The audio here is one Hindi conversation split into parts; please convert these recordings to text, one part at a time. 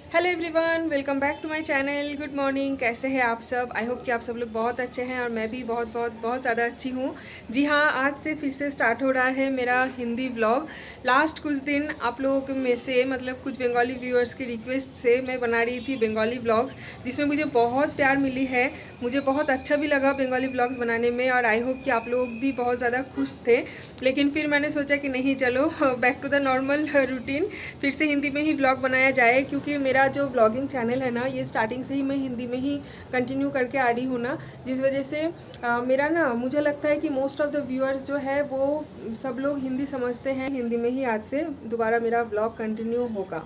Hello everyone, welcome back to my channel. Good morning. कैसे हैं आप सब? आई होप कि आप सब लोग बहुत अच्छे हैं और मैं भी बहुत बहुत बहुत ज़्यादा अच्छी हूँ। जी हाँ, आज से फिर से स्टार्ट हो रहा है मेरा हिंदी व्लॉग। लास्ट कुछ दिन आप लोगों में से मतलब कुछ बंगाली व्यूअर्स की रिक्वेस्ट से मैं बना रही थी बंगाली व्लॉग्स, जिसमें मुझे बहुत प्यार मिली है। मुझे बहुत अच्छा भी लगा बंगाली व्लॉग्स बनाने में और आई होप कि आप लोग भी बहुत ज़्यादा खुश थे। लेकिन फिर मैंने सोचा कि नहीं, चलो back to the normal routine, फिर से हिंदी में ही व्लॉग बनाया जाए, क्योंकि मेरा जो व्लॉगिंग चैनल है ना, ये स्टार्टिंग से ही मैं हिंदी में ही कंटिन्यू करके आ रही हूँ ना, जिस वजह से मेरा ना मुझे लगता है कि मोस्ट ऑफ द व्यूअर्स जो है वो सब लोग हिंदी समझते हैं। हिंदी में ही आज से दोबारा मेरा व्लॉग कंटिन्यू होगा।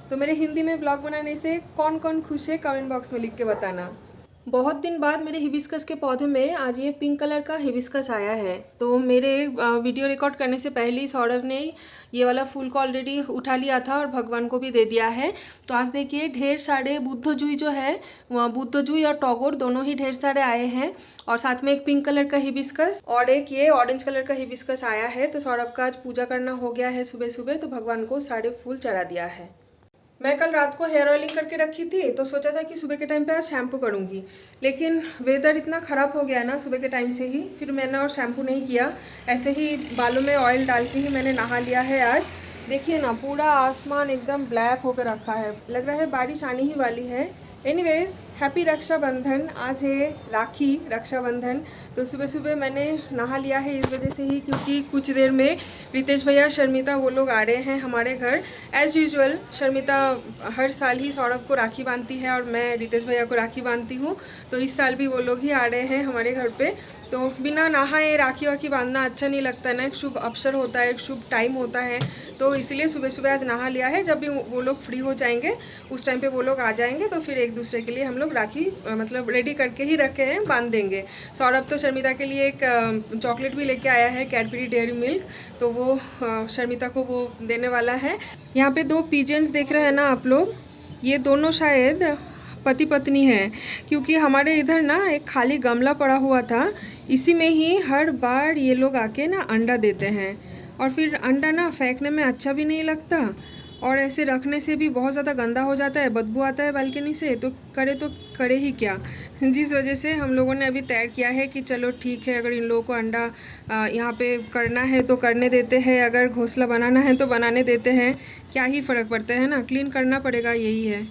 तो मेरे हिंदी में व्लॉग बनाने से कौन कौन खुश है, कमेंट बॉक्स में लिख के बताना। बहुत दिन बाद मेरे हिबिस्कस के पौधे में आज ये पिंक कलर का हिबिस्कस आया है। तो मेरे वीडियो रिकॉर्ड करने से पहले ही सौरभ ने ये वाला फूल को ऑलरेडी उठा लिया था और भगवान को भी दे दिया है। तो आज देखिए ढेर सारे बुद्ध जुई जो है, बुद्ध जुई और टॉगोर दोनों ही ढेर सारे आए हैं, और साथ में एक पिंक कलर का हिबिस्कस और एक ये ऑरेंज कलर का हिबिस्कस आया है। तो सौरभ का आज पूजा करना हो गया है सुबह सुबह, तो भगवान को सारे फूल चढ़ा दिया है। मैं कल रात को हेयर ऑयलिंग करके रखी थी, तो सोचा था कि सुबह के टाइम पे आज शैम्पू करूँगी, लेकिन वेदर इतना ख़राब हो गया ना सुबह के टाइम से ही, फिर मैंने और शैम्पू नहीं किया। ऐसे ही बालों में ऑयल डाल के ही मैंने नहा लिया है आज। देखिए ना, पूरा आसमान एकदम ब्लैक होकर रखा है, लग रहा है बारिश आने ही वाली है। Anyways, happy Raksha Bandhan. आज है राखी, रक्षाबंधन। तो सुबह सुबह मैंने नहा लिया है इस वजह से ही, क्योंकि कुछ देर में रितेश भैया, शर्मिता वो लोग आ रहे हैं हमारे घर। एज़ यूजुअल शर्मिता हर साल ही सौरभ को राखी बांधती है और मैं रितेश भैया को राखी बांधती हूँ, तो इस साल भी वो लोग ही आ रहे हैं हमारे घर पे। तो बिना नहाए राखी वाखी बांधना अच्छा नहीं लगता ना, एक शुभ अवसर होता है, एक शुभ टाइम होता है। तो इसीलिए सुबह सुबह आज नहा लिया है। जब भी वो लोग फ्री हो जाएंगे उस टाइम पे वो लोग आ जाएंगे, तो फिर एक दूसरे के लिए हम लोग राखी मतलब रेडी करके ही रखे हैं, बांध देंगे। सौरभ तो शर्मिता के लिए एक चॉकलेट भी लेके आया है, कैडबरी डेयरी मिल्क, तो वो शर्मिता को वो देने वाला है। यहाँ पे दो पिजन्स देख रहे हैं ना आप लोग, ये दोनों शायद पति पत्नी है, क्योंकि हमारे इधर ना एक खाली गमला पड़ा हुआ था, इसी में ही हर बार ये लोग आके ना अंडा देते हैं। और फिर अंडा ना फेंकने में अच्छा भी नहीं लगता, और ऐसे रखने से भी बहुत ज़्यादा गंदा हो जाता है, बदबू आता है बालकनी से, तो करे ही क्या। जिस वजह से हम लोगों ने अभी तय किया है कि चलो ठीक है, अगर इन लोगों को अंडा यहाँ पे करना है तो करने देते हैं, अगर घोंसला बनाना है तो बनाने देते हैं, क्या ही फ़र्क पड़ता है ना, क्लीन करना पड़ेगा, यही है।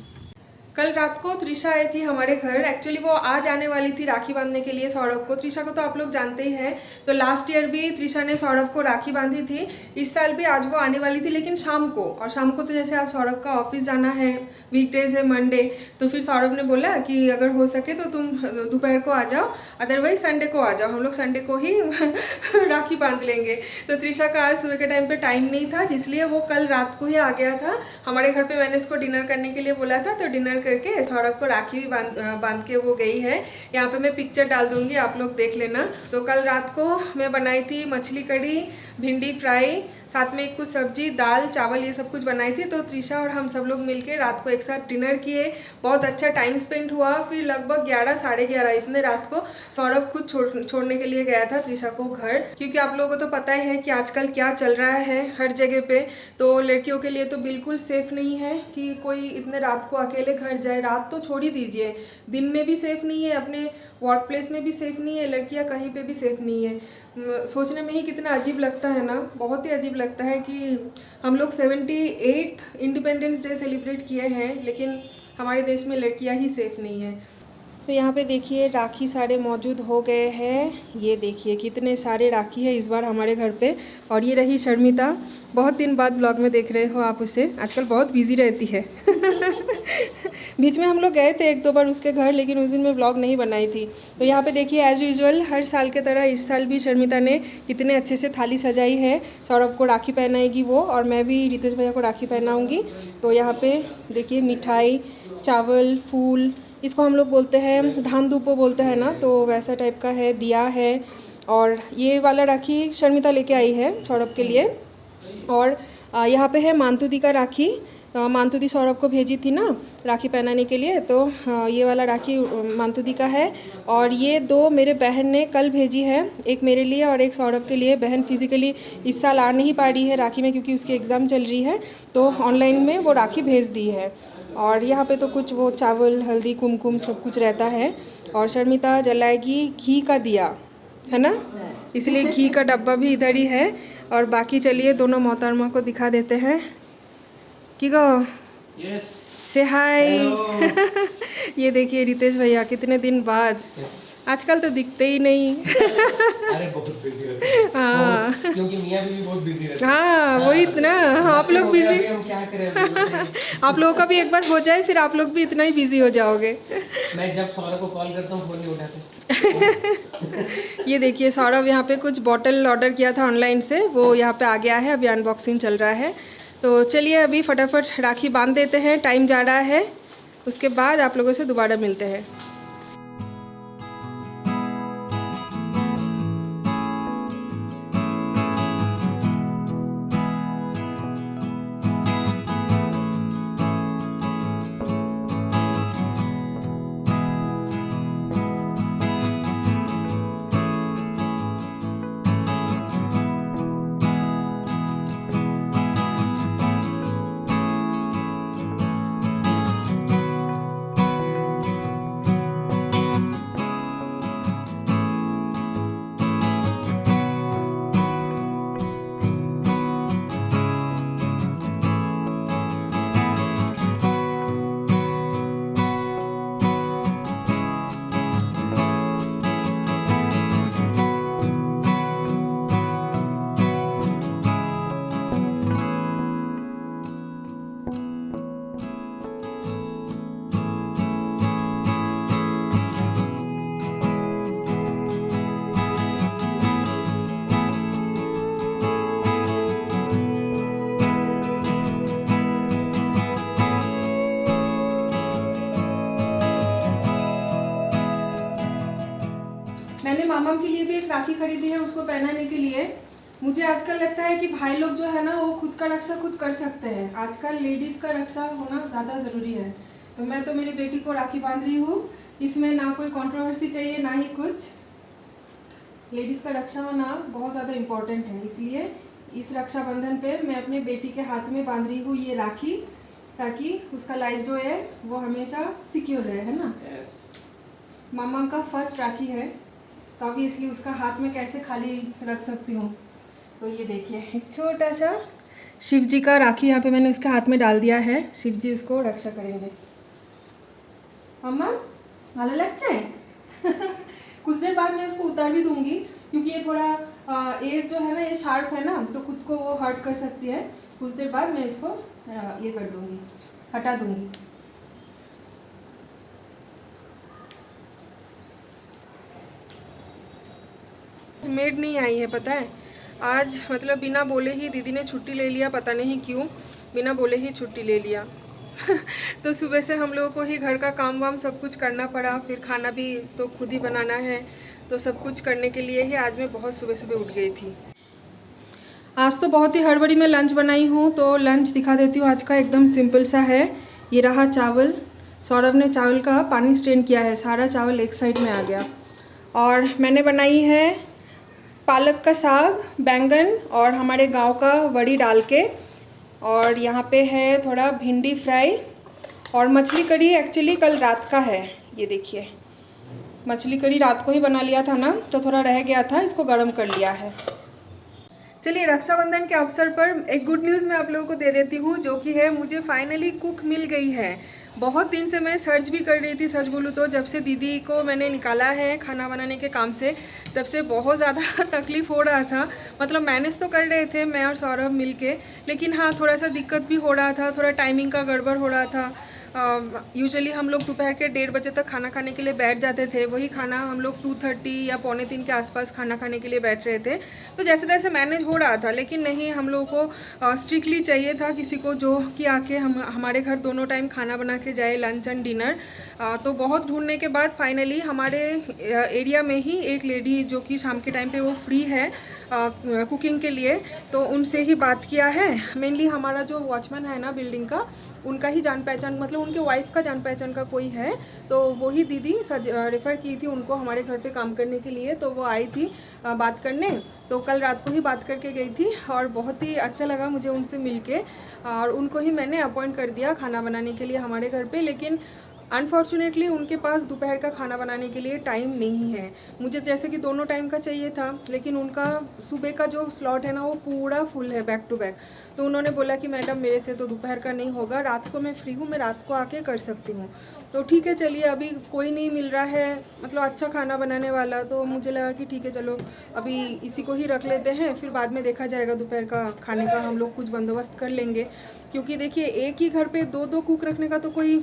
कल रात को त्रिशा आई थी हमारे घर। एक्चुअली वो आज आने वाली थी राखी बांधने के लिए सौरभ को। त्रिशा को तो आप लोग जानते ही हैं, तो लास्ट ईयर भी त्रिशा ने सौरभ को राखी बांधी थी। इस साल भी आज वो आने वाली थी, लेकिन शाम को। और शाम को तो जैसे आज सौरभ का ऑफिस जाना है, वीकडेज है, मंडे, तो फिर सौरभ ने बोला कि अगर हो सके तो तुम दोपहर को आ जाओ, अदरवाइज संडे को आ जाओ, हम लोग संडे को ही राखी बांध लेंगे। तो त्रिशा का आज सुबह के टाइम पे टाइम नहीं था, जिसलिए वो कल रात को ही आ गया था हमारे घर पे। मैंने इसको डिनर करने के लिए बोला था, तो डिनर करके सौरभ को राखी भी बांध के वो गई है। यहाँ पे मैं पिक्चर डाल दूंगी, आप लोग देख लेना। तो कल रात को मैं बनाई थी मछली कढ़ी, भिंडी फ्राई, साथ में कुछ सब्जी, दाल, चावल, ये सब कुछ बनाई थी। तो त्रिशा और हम सब लोग मिलके रात को एक साथ डिनर किए, बहुत अच्छा टाइम स्पेंड हुआ। फिर लगभग 11 साढ़े 11 इतने रात को सौरभ खुद छोड़ने के लिए गया था त्रिशा को घर, क्योंकि आप लोगों को तो पता ही है कि आजकल क्या चल रहा है हर जगह पे। तो लड़कियों के लिए तो बिल्कुल सेफ नहीं है कि कोई इतने रात को अकेले घर जाए। रात तो छोड़ ही दीजिए, दिन में भी सेफ नहीं है, अपने वर्क प्लेस में भी सेफ नहीं है, लड़कियां कहीं पे भी सेफ नहीं है। सोचने में ही कितना अजीब लगता है ना, बहुत ही अजीब लगता है कि हम लोग 78th इंडिपेंडेंस डे सेलिब्रेट किए हैं, लेकिन हमारे देश में लड़कियां ही सेफ नहीं है। तो यहाँ पे देखिए राखी सारे मौजूद हो गए हैं। ये देखिए कितने सारे राखी है इस बार हमारे घर पे। और ये रही शर्मिता, बहुत दिन बाद ब्लॉग में देख रहे हो आप उसे, आजकल बहुत बिजी रहती है। बीच में हम लोग गए थे एक दो बार उसके घर, लेकिन उस दिन मैं ब्लॉग नहीं बनाई थी। तो यहाँ पे देखिए एज़ यूजुअल हर साल के तरह इस साल भी शर्मिता ने कितने अच्छे से थाली सजाई है। सौरभ को राखी पहनाएगी वो, और मैं भी रितेश भैया को राखी पहनाऊँगी। तो यहाँ पे देखिए मिठाई, चावल, फूल, इसको हम लोग बोलते हैं धान धूपो बोलते हैं ना, तो वैसा टाइप का है, दिया है। और ये वाला राखी शर्मिता लेके आई है सौरभ के लिए। और यहाँ पे है मानतुदी का राखी, मानतुदी सौरभ को भेजी थी ना राखी पहनाने के लिए, तो ये वाला राखी मानतुदी का है। और ये दो मेरे बहन ने कल भेजी है, एक मेरे लिए और एक सौरभ के लिए। बहन फिजिकली इस साल आ नहीं पा रही है राखी में, क्योंकि उसकी एग्ज़ाम चल रही है, तो ऑनलाइन में वो राखी भेज दी है। और यहाँ पे तो कुछ वो चावल, हल्दी, कुमकुम सब कुछ रहता है। और शर्मिता जलाएगी घी का दिया, है ना, इसलिए घी का डब्बा भी इधर ही है। और बाकी चलिए दोनों मोहतरमा को दिखा देते हैं। की गो से हाय। ये देखिए रितेश भैया कितने दिन बाद, आजकल तो दिखते ही नहीं। अरे बहुत बिजी रहते हैं। हाँ क्योंकि मियां भी बहुत बिजी रहते हैं। हाँ वही इतना, आप लोग बिजी, हम क्या करें। आप लोगों का भी एक बार हो जाए फिर आप लोग भी इतना ही बिजी हो जाओगे। मैं जब सौरभ को कॉल करता हूँ फोन नहीं उठाते। ये देखिए सौरभ यहाँ पे कुछ बॉटल ऑर्डर किया था ऑनलाइन से, वो यहाँ पे आ गया है, अभी अनबॉक्सिंग चल रहा है। तो चलिए अभी फटाफट राखी बांध देते हैं, टाइम जा रहा है, उसके बाद आप लोगों से दोबारा मिलते हैं। मैंने मामा के लिए भी एक राखी खरीदी है उसको पहनाने के लिए। मुझे आजकल लगता है कि भाई लोग जो है ना वो खुद का रक्षा खुद कर सकते हैं। आजकल लेडीज़ का रक्षा होना ज़्यादा ज़रूरी है। तो मैं तो मेरी बेटी को राखी बांध रही हूँ, इसमें ना कोई कंट्रोवर्सी चाहिए ना ही कुछ। लेडीज़ का रक्षा होना बहुत ज़्यादा इम्पोर्टेंट है, इसलिए इस रक्षाबंधन पे मैं अपने बेटी के हाथ में बांध रही हूँ ये राखी, ताकि उसका लाइफ जो है वो हमेशा सिक्योर रहे, है ना। मामा का फर्स्ट राखी है तो ऑब्वियसली उसका हाथ में कैसे खाली रख सकती हूँ। तो ये देखिए एक छोटा सा शिव जी का राखी यहाँ पे मैंने उसके हाथ में डाल दिया है। शिव जी उसको रक्षा करेंगे। मम्मा भालो लगता है। कुछ देर बाद मैं उसको उतार भी दूंगी, क्योंकि ये थोड़ा एज जो है ना ये शार्प है ना, तो खुद को वो हर्ट कर सकती है। कुछ देर बाद मैं इसको ये कर दूंगी, हटा दूंगी। मेड नहीं आई है पता है आज, मतलब बिना बोले ही दीदी ने छुट्टी ले लिया, पता नहीं क्यों बिना बोले ही छुट्टी ले लिया। तो सुबह से हम लोगों को ही घर का काम वाम सब कुछ करना पड़ा, फिर खाना भी तो खुद ही बनाना है, तो सब कुछ करने के लिए ही आज मैं बहुत सुबह सुबह उठ गई थी। आज तो बहुत ही हड़बड़ी में लंच बनाई हूँ, तो लंच दिखा देती हूँ। आज का एकदम सिंपल सा है। ये रहा चावल, सौरभ ने चावल का पानी स्ट्रेन किया है, सारा चावल एक साइड में आ गया। और मैंने बनाई है पालक का साग, बैंगन और हमारे गांव का वड़ी डाल के, और यहाँ पे है थोड़ा भिंडी फ्राई और मछली करी एक्चुअली कल रात का है। ये देखिए मछली करी रात को ही बना लिया था ना, तो थोड़ा रह गया था, इसको गर्म कर लिया है। चलिए रक्षाबंधन के अवसर पर एक गुड न्यूज़ मैं आप लोगों को दे देती हूँ, जो कि है मुझे फाइनली कुक मिल गई है। बहुत दिन से मैं सर्च भी कर रही थी, सच बोलूँ तो जब से दीदी को मैंने निकाला है खाना बनाने के काम से, तब से बहुत ज़्यादा तकलीफ़ हो रहा था। मतलब मैनेज तो कर रहे थे मैं और सौरभ मिलके, लेकिन हाँ थोड़ा सा दिक्कत भी हो रहा था, थोड़ा टाइमिंग का गड़बड़ हो रहा था। यूजुअली हम लोग दोपहर के 1:30 बजे तक खाना खाने के लिए बैठ जाते थे, वही खाना हम लोग 2:30 या 2:45 के आसपास खाना खाने के लिए बैठ रहे थे। तो जैसे तैसे मैनेज हो रहा था, लेकिन नहीं, हम लोगों को स्ट्रिक्टली चाहिए था किसी को जो कि आके हमारे घर दोनों टाइम खाना बना के जाए, लंच एंड डिनर। तो बहुत ढूंढने के बाद फाइनली हमारे एरिया में ही एक लेडी जो कि शाम के टाइम पे वो फ्री है कुकिंग के लिए, तो उनसे ही बात किया है। मेनली हमारा जो वॉचमैन है ना बिल्डिंग का, उनका ही जान पहचान, मतलब उनके वाइफ का जान पहचान का कोई है, तो वही दीदी रेफ़र की थी उनको हमारे घर पे काम करने के लिए। तो वो आई थी बात करने, तो कल रात को ही बात करके गई थी और बहुत ही अच्छा लगा मुझे उनसे मिलके, और उनको ही मैंने अपॉइंट कर दिया खाना बनाने के लिए हमारे घर पे। लेकिन अनफॉर्चुनेटली उनके पास दोपहर का खाना बनाने के लिए टाइम नहीं है। मुझे जैसे कि दोनों टाइम का चाहिए था, लेकिन उनका सुबह का जो स्लॉट है ना वो पूरा फुल है, बैक टू बैक। तो उन्होंने बोला कि मैडम मेरे से तो दोपहर का नहीं होगा, रात को मैं फ्री हूँ, मैं रात को आके कर सकती हूँ। तो ठीक है चलिए, अभी कोई नहीं मिल रहा है मतलब अच्छा खाना बनाने वाला, तो मुझे लगा कि ठीक है चलो अभी इसी को ही रख लेते हैं, फिर बाद में देखा जाएगा दोपहर का खाने का हम लोग कुछ बंदोबस्त कर लेंगे। क्योंकि देखिए एक ही घर पे दो कुक रखने का तो कोई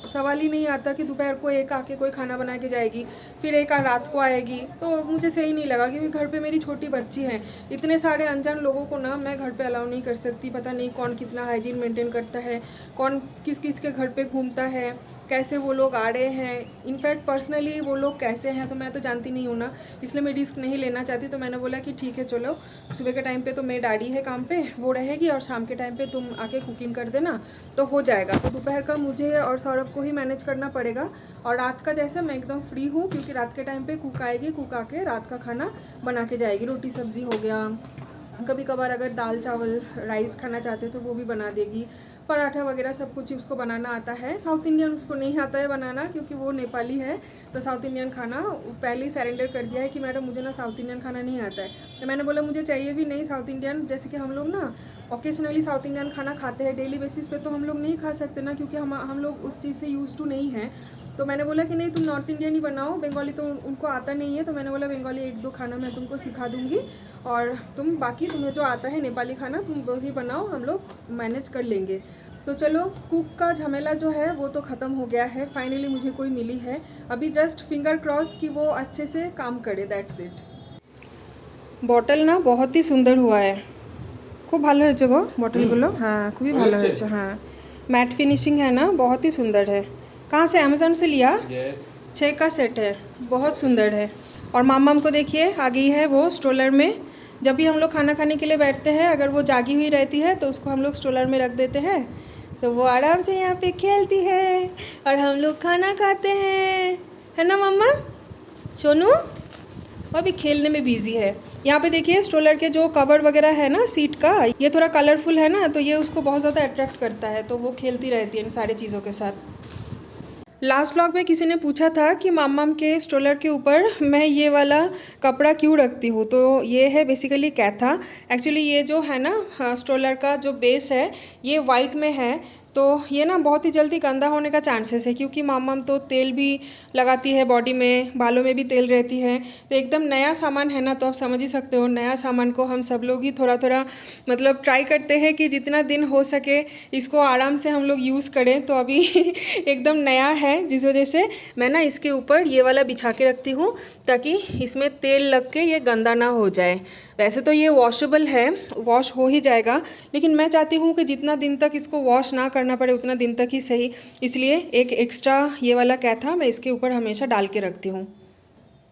सवाल ही नहीं आता कि दोपहर को एक आके कोई खाना बना के जाएगी, फिर एक रात को आएगी। तो मुझे सही नहीं लगा, क्योंकि घर पे मेरी छोटी बच्ची है, इतने सारे अनजान लोगों को ना मैं घर पे अलाउ नहीं कर सकती। पता नहीं कौन कितना हाइजीन मेंटेन करता है, कौन किस किस के घर पे घूमता है, कैसे वो लोग आ रहे हैं, इनफैक्ट पर्सनली वो लोग कैसे हैं तो मैं तो जानती नहीं हूँ ना, इसलिए मैं रिस्क नहीं लेना चाहती। तो मैंने बोला कि ठीक है चलो, सुबह के टाइम पे तो मेरी डैडी है काम पे, वो रहेगी, और शाम के टाइम पे तुम आके कुकिंग कर देना तो हो जाएगा। तो दोपहर का मुझे और सौरभ को ही मैनेज करना पड़ेगा, और रात का जैसा मैं एकदम फ्री हूँ, क्योंकि रात के टाइम पे कुक आएगी, कुक आके रात का खाना बना के जाएगी। रोटी सब्ज़ी हो गया, कभी कभार अगर दाल चावल राइस खाना चाहते तो वो भी बना देगी, पराठा वगैरह सब कुछ उसको बनाना आता है। साउथ इंडियन उसको नहीं आता है बनाना, क्योंकि वो नेपाली है, तो साउथ इंडियन खाना पहले ही सरेंडर कर दिया है कि मैडम मुझे ना साउथ इंडियन खाना नहीं आता है। तो मैंने बोला मुझे चाहिए भी नहीं साउथ इंडियन, जैसे कि हम लोग ना ओकेजनली साउथ इंडियन खाना खाते हैं, डेली बेसिस पे तो हम लोग नहीं खा सकते ना, क्योंकि हम लोग उस चीज़ से यूज़ टू नहीं हैं। तो मैंने बोला कि नहीं तुम नॉर्थ इंडियन ही बनाओ, बंगाली तो उनको आता नहीं है। तो मैंने बोला बंगाली एक दो खाना मैं तुमको सिखा दूँगी, और तुम बाकी तुम्हें जो आता है नेपाली खाना तुम वही बनाओ, हम लोग मैनेज कर लेंगे। तो चलो कुक का झमेला जो है वो तो ख़त्म हो गया है, फाइनली मुझे कोई मिली है। अभी जस्ट फिंगर क्रॉस कि वो अच्छे से काम करे, दैट्स इट। बॉटल ना बहुत ही सुंदर हुआ है, खूब ভালো হয়েছে গো বটলগুলো, हाँ खूब ही ভালো হয়েছে, हाँ मैट फिनिशिंग है ना, बहुत ही सुंदर है। कहाँ से, अमेज़न से लिया? 6 का सेट है, बहुत सुंदर है। और मामम को देखिए आ गई है वो स्ट्रोलर में। जब भी हम लोग खाना खाने के लिए बैठते हैं, अगर वो जागी हुई रहती है तो उसको हम लोग स्ट्रोलर में रख देते हैं, तो वो आराम से यहाँ पे खेलती है और हम लोग खाना खाते हैं, है ना मम्मा? सोनू वो अभी खेलने में बिजी है। यहाँ पे देखिए स्ट्रोलर के जो कवर वगैरह है ना सीट का, ये थोड़ा कलरफुल है ना, तो ये उसको बहुत ज़्यादा अट्रैक्ट करता है, तो वो खेलती रहती है इन सारी चीज़ों के साथ। लास्ट ब्लॉग में किसी ने पूछा था कि मामम के स्ट्रोलर के ऊपर मैं ये वाला कपड़ा क्यों रखती हूँ, तो ये है बेसिकली कैथा। एक्चुअली ये जो है ना स्ट्रोलर का जो बेस है ये वाइट में है, तो ये ना बहुत ही जल्दी गंदा होने का चांसेस है, क्योंकि मामम तो तेल भी लगाती है बॉडी में, बालों में भी तेल रहती है, तो एकदम नया सामान है ना, तो आप समझ ही सकते हो नया सामान को हम सब लोग ही थोड़ा थोड़ा मतलब ट्राई करते हैं कि जितना दिन हो सके इसको आराम से हम लोग यूज़ करें। तो अभी एकदम नया है, जिस वजह से मैं ना इसके ऊपर ये वाला बिछा के रखती हूँ, ताकि इसमें तेल लग के ये गंदा ना हो जाए। वैसे तो ये वॉशेबल है, वॉश हो ही जाएगा, लेकिन मैं चाहती हूँ कि जितना दिन तक इसको वॉश ना करना पड़े उतना दिन तक ही सही, इसलिए एक एक्स्ट्रा ये वाला कैथा मैं इसके ऊपर हमेशा डाल के रखती हूँ।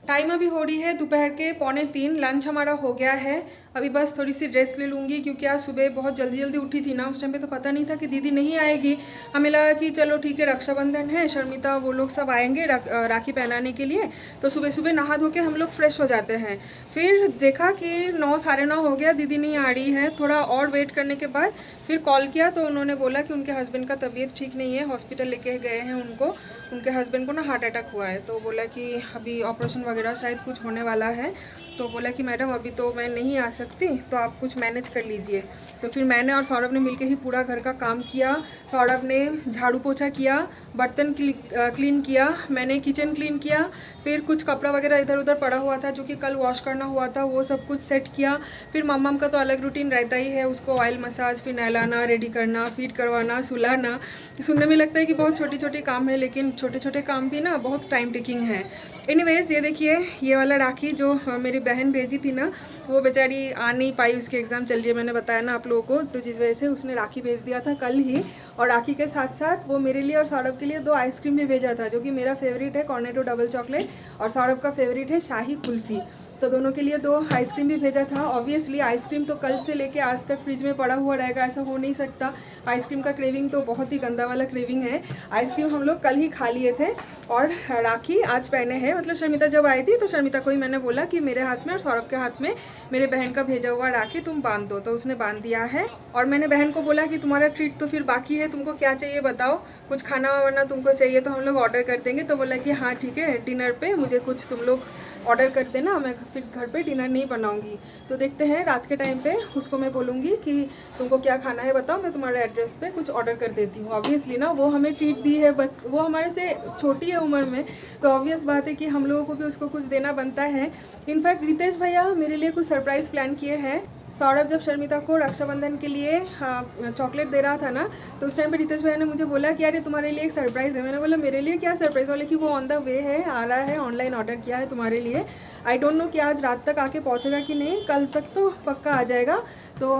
टाइम अभी हो रही है दोपहर के 2:45, लंच हमारा हो गया है। अभी बस थोड़ी सी रेस्ट ले लूँगी, क्योंकि आज सुबह बहुत जल्दी जल्दी उठी थी ना, उस टाइम पे तो पता नहीं था कि दीदी नहीं आएगी। हमें लगा कि चलो ठीक है रक्षाबंधन है, शर्मिता वो लोग सब आएंगे राखी पहनाने के लिए, तो सुबह सुबह नहा धो के हम लोग फ्रेश हो जाते हैं। फिर देखा कि 9 साढ़े 9 हो गया, दीदी नहीं आ रही है। थोड़ा और वेट करने के बाद फिर कॉल किया, तो उन्होंने बोला कि उनके हस्बैंड का तबीयत ठीक नहीं है, हॉस्पिटल लेके गए हैं उनको, उनके हस्बैंड को ना हार्ट अटैक हुआ है, तो बोला कि अभी ऑपरेशन वगैरह शायद कुछ होने वाला है। तो बोला कि मैडम अभी तो मैं नहीं आ सकती, तो आप कुछ मैनेज कर लीजिए। तो फिर मैंने और सौरभ ने मिलके ही पूरा घर का काम किया। सौरभ ने झाड़ू पोछा किया, बर्तन क्लीन किया, मैंने किचन क्लीन किया, फिर कुछ कपड़ा वगैरह इधर उधर पड़ा हुआ था जो कि कल वॉश करना हुआ था, वो सब कुछ सेट किया। फिर मम्मम का तो अलग रूटीन रहता ही है, उसको ऑयल मसाज, फिर नहलाना, रेडी करना, फीड करवाना, सुलाना। सुनने में लगता है कि बहुत छोटी छोटी काम है, लेकिन छोटे छोटे काम भी ना बहुत टाइम टेकिंग है। एनीवेज ये देखिए ये वाला राखी जो मेरी बहन भेजी थी ना, वो बेचारी आ नहीं पाई, उसके एग्ज़ाम चल रही है, मैंने बताया ना आप लोगों को, तो जिस वजह से उसने राखी भेज दिया था कल ही। और राखी के साथ साथ वो मेरे लिए और सौरभ के लिए 2 आइसक्रीम भी भेजा था, जो कि मेरा फेवरेट है कॉर्नेटो डबल चॉकलेट, और सौरभ का फेवरेट है शाही कुल्फ़ी। तो दोनों के लिए 2 आइसक्रीम भी भेजा था। ऑब्वियसली आइसक्रीम तो कल से लेके आज तक फ्रिज में पड़ा हुआ रहेगा, ऐसा हो नहीं सकता। आइसक्रीम का क्रेविंग तो बहुत ही गंदा वाला क्रेविंग है। आइसक्रीम हम लोग कल ही खा लिए थे और राखी आज पहने हैं। मतलब शर्मिता जब आई थी तो शर्मिता को ही मैंने बोला कि मेरे हाथ में और सौरभ के हाथ में मेरे बहन का भेजा हुआ राखी तुम बांध दो, तो उसने बांध दिया है। और मैंने बहन को बोला कि तुम्हारा ट्रीट तो फिर बाकी है, तुमको क्या चाहिए बताओ, कुछ खाना वाना तुमको चाहिए तो हम लोग ऑर्डर कर देंगे। तो बोला कि हाँ ठीक है, डिनर पे मुझे कुछ तुम लोग ऑर्डर कर देना, मैं फिर घर पे डिनर नहीं बनाऊंगी। तो देखते हैं रात के टाइम पे उसको मैं बोलूँगी कि तुमको क्या खाना है बताओ, मैं तुम्हारे एड्रेस पे कुछ ऑर्डर कर देती हूँ। ऑब्वियसली ना, वो हमें ट्रीट दी है, बट वो हमारे से छोटी है उम्र में, तो ऑब्वियस बात है कि हम लोगों को भी उसको कुछ देना बनता है। इनफैक्ट रितेश भैया मेरे लिए कुछ सरप्राइज़ प्लान किए हैं। सौरभ जब शर्मिता को रक्षाबंधन के लिए चॉकलेट दे रहा था ना, तो उस टाइम पे रितेश भैया ने मुझे बोला कि यार ये तुम्हारे लिए एक सरप्राइज़ है। मैंने बोला मेरे लिए क्या सरप्राइज़? बोले कि वो ऑन द वे है, आ रहा है, ऑनलाइन ऑर्डर किया है तुम्हारे लिए। आई डोंट नो कि आज रात तक आके पहुंचेगा कि नहीं, कल तक तो पक्का आ जाएगा। तो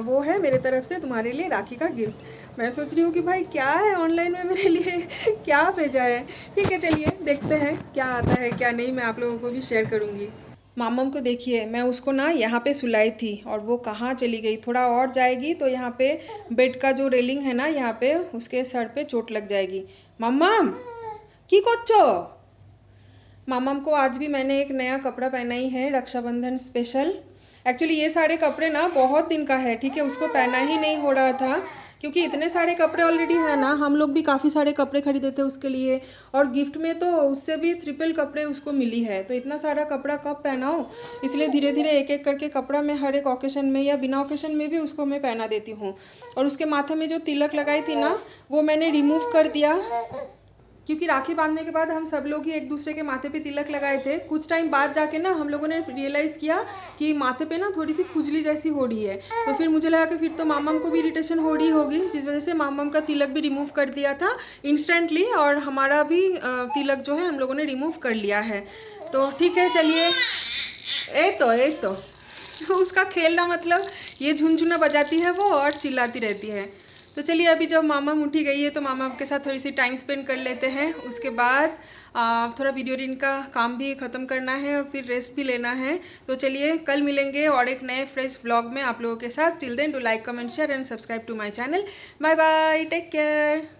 वो है मेरे तरफ से तुम्हारे लिए राखी का गिफ्ट। मैं सोच रही हूँ कि भाई क्या है ऑनलाइन में मेरे लिए क्या भेजा है। ठीक है चलिए देखते हैं क्या आता है क्या नहीं, मैं आप लोगों को भी शेयर करूँगी। मामम को देखिए, मैं उसको ना यहाँ पे सुलाई थी और वो कहाँ चली गई। थोड़ा और जाएगी तो यहाँ पे बेड का जो रेलिंग है ना, यहाँ पे उसके सर पे चोट लग जाएगी। मामम की कोच्चो, मामम को आज भी मैंने एक नया कपड़ा पहना ही है, रक्षाबंधन स्पेशल। एक्चुअली ये सारे कपड़े ना बहुत दिन का है, ठीक है, उसको पहना ही नहीं हो रहा था क्योंकि इतने सारे कपड़े ऑलरेडी है ना। हम लोग भी काफ़ी सारे कपड़े खरीदे थे उसके लिए, और गिफ्ट में तो उससे भी ट्रिपल कपड़े उसको मिली है। तो इतना सारा कपड़ा कब पहनाऊँ, इसलिए धीरे धीरे एक एक करके कपड़ा मैं हर एक ओकेशन में या बिना ओकेशन में भी उसको मैं पहना देती हूँ। और उसके माथे में जो तिलक लगाई थी ना, वो मैंने रिमूव कर दिया क्योंकि राखी बांधने के बाद हम सब लोग ही एक दूसरे के माथे पे तिलक लगाए थे। कुछ टाइम बाद जाके ना हम लोगों ने रियलाइज़ किया कि माथे पे ना थोड़ी सी खुजली जैसी हो रही है। तो फिर मुझे लगा कि फिर तो मामम को भी इरिटेशन हो रही होगी, जिस वजह से मामम का तिलक भी रिमूव कर दिया था इंस्टेंटली, और हमारा भी तिलक जो है हम लोगों ने रिमूव कर लिया है। तो ठीक है चलिए, एक तो उसका खेलना मतलब ये झुनझुना बजाती है वो और चिल्लाती रहती है। तो चलिए अभी जब मामा उठी गई है तो मामा के साथ थोड़ी सी टाइम स्पेंड कर लेते हैं। उसके बाद थोड़ा वीडियो एडिटिंग का काम भी ख़त्म करना है और फिर रेस्ट भी लेना है। तो चलिए कल मिलेंगे और एक नए फ्रेश व्लॉग में आप लोगों के साथ। Till then do like comment share and subscribe to my channel. Bye bye, take care.